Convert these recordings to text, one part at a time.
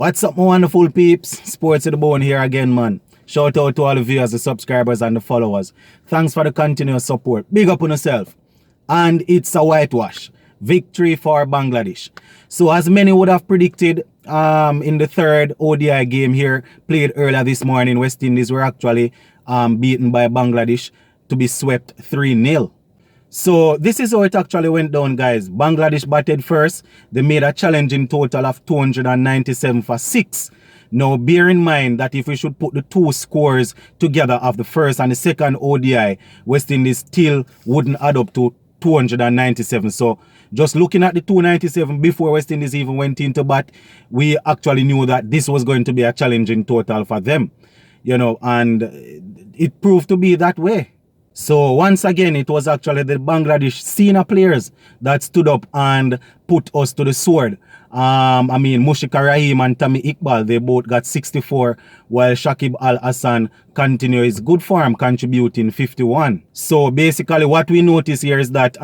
What's up, my wonderful peeps? Sports to the bone here again, man. Shout out to all the viewers, the subscribers, and the followers. Thanks for the continuous support. Big up on yourself. And it's a whitewash. Victory for Bangladesh. So as many would have predicted, in the third ODI game here, played earlier this morning, West Indies were actually beaten by Bangladesh to be swept 3-0. So this is how it actually went down, guys. Bangladesh batted first. They made a challenging total of 297 for 6. Now, bear in mind that if we should put the two scores together of the first and the second ODI, West Indies still wouldn't add up to 297. So just looking at the 297 before West Indies even went into bat, we actually knew that this was going to be a challenging total for them, you know, and it proved to be that way. So once again, it was actually the Bangladesh senior players that stood up and put us to the sword. Mushika Rahim and Tammy Iqbal, they both got 64, while Shakib Al Hassan continued his good form, contributing 51. So basically what we notice here is that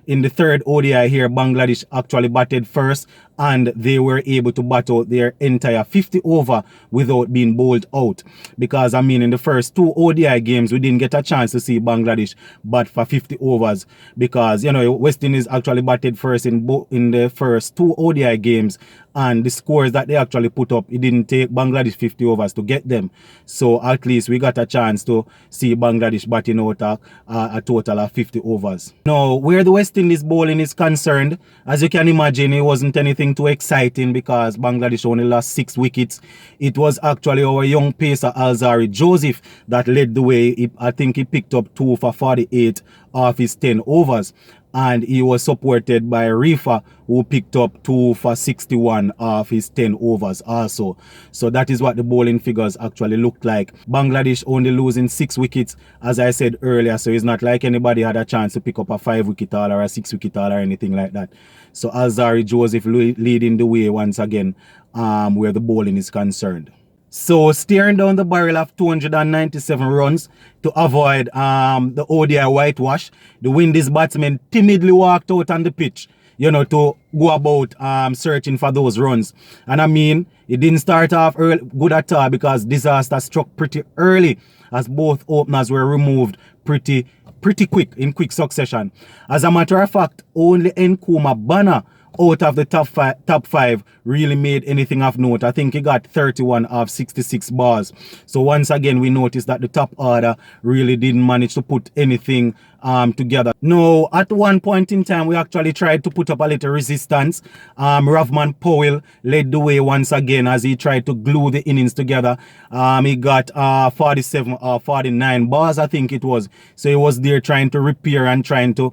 in the third ODI here, Bangladesh actually batted first, and they were able to bat out their entire 50 over without being bowled out. Because in the first two ODI games, we didn't get a chance to see Bangladesh bat for 50 overs because, you know, West Indies actually batted first in the first two ODI games, and the scores that they actually put up, it didn't take Bangladesh 50 overs to get them. So at least we got a chance to see Bangladesh batting out a total of 50 overs. Now, where the West Indies bowling is concerned, as you can imagine, it wasn't anything too exciting because Bangladesh only lost 6 wickets. It was actually our young pacer Alzari Joseph that led the way. I think he picked up 2 for 48 off his 10 overs. And he was supported by Rifa, who picked up 2 for 61 off his 10 overs also. So that is what the bowling figures actually looked like. Bangladesh only losing 6 wickets, as I said earlier. So it's not like anybody had a chance to pick up a 5-wicket haul or a 6-wicket haul or anything like that. So Alzari Joseph leading the way once again where the bowling is concerned. So staring down the barrel of 297 runs to avoid the ODI whitewash, the Windies batsmen timidly walked out on the pitch, you know, to go about searching for those runs. And it didn't start off good at all because disaster struck pretty early as both openers were removed pretty quick, in quick succession. As a matter of fact, only Nkrumah Bana out of the top five really made anything of note. I think he got 31 of 66 balls. So once again, we noticed that the top order really didn't manage to put anything together. No, at one point in time, we actually tried to put up a little resistance. Ravman Powell led the way once again as he tried to glue the innings together. He got 47 or 49 balls, I think it was. So he was there trying to repair and trying to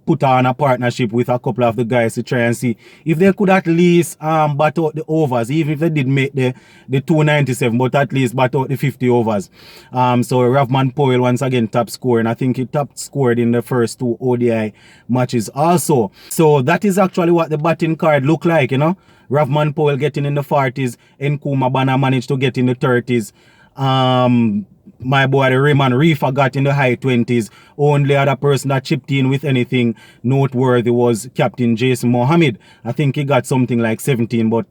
put on a partnership with a couple of the guys to try and see if they could at least bat out the overs, even if they did make the 297, but at least bat out the 50 overs. So Ravman Powell once again top scoring. I think he top scored in the first two ODI matches also. So that is actually what the batting card looked like, you know. Ravman Powell getting in the 40s, Nkrumah Bana managed to get in the 30s. My boy Raymond Rifa got in the high 20s. Only other person that chipped in with anything noteworthy was Captain Jason Mohammed. I think he got something like 17, but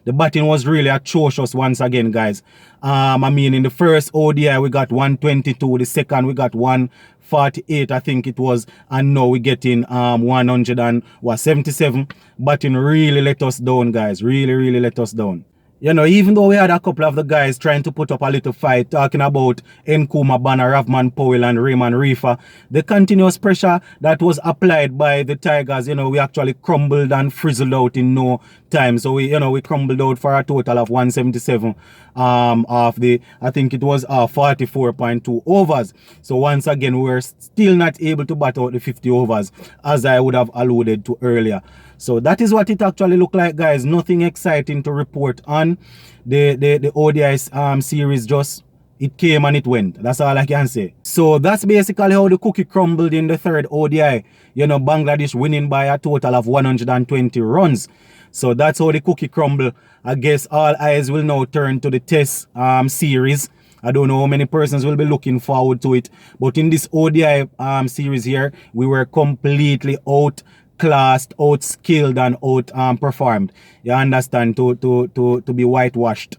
the batting was really atrocious once again, guys. In the first ODI we got 122, the second we got 148, I think it was, and now we getting 177. Batting really let us down, guys. Really let us down. You know, even though we had a couple of the guys trying to put up a little fight, talking about Nkrumah Bana, Ravman Powell and Raymond Rifa, the continuous pressure that was applied by the Tigers, you know, we actually crumbled and frizzled out in no time. So we crumbled out for a total of 177 of the, I think it was 44.2 overs. So once again, we were still not able to bat out the 50 overs, as I would have alluded to earlier. So that is what it actually looked like, guys. Nothing exciting to report on. The ODI series, just it came and it went. That's all I can say. So that's basically how the cookie crumbled in the third ODI. You know, Bangladesh winning by a total of 120 runs. So that's how the cookie crumbled. I guess all eyes will now turn to the test series. I don't know how many persons will be looking forward to it. But in this ODI series here, we were completely outclassed, outskilled, and outperformed. You understand? To be whitewashed.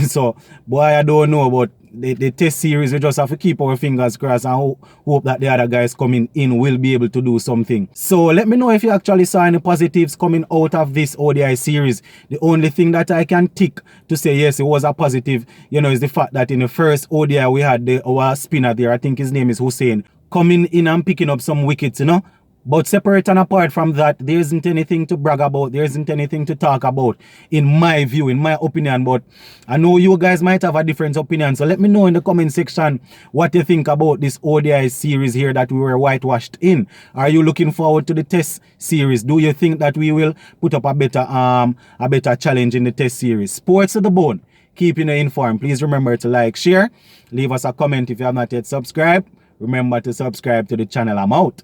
So, boy, I don't know, but the test series, we just have to keep our fingers crossed and hope that the other guys coming in will be able to do something. So let me know if you actually saw any positives coming out of this ODI series. The only thing that I can tick to say yes, it was a positive, you know, is the fact that in the first ODI we had our spinner there, I think his name is Hussein, coming in and picking up some wickets, you know. But separate and apart from that, there isn't anything to brag about. There isn't anything to talk about, in my view, in my opinion. But I know you guys might have a different opinion. So let me know in the comment section what you think about this ODI series here that we were whitewashed in. Are you looking forward to the test series? Do you think that we will put up a better challenge in the test series? Sports to the bone. Keeping you informed. Please remember to like, share. Leave us a comment if you have not yet subscribed. Remember to subscribe to the channel. I'm out.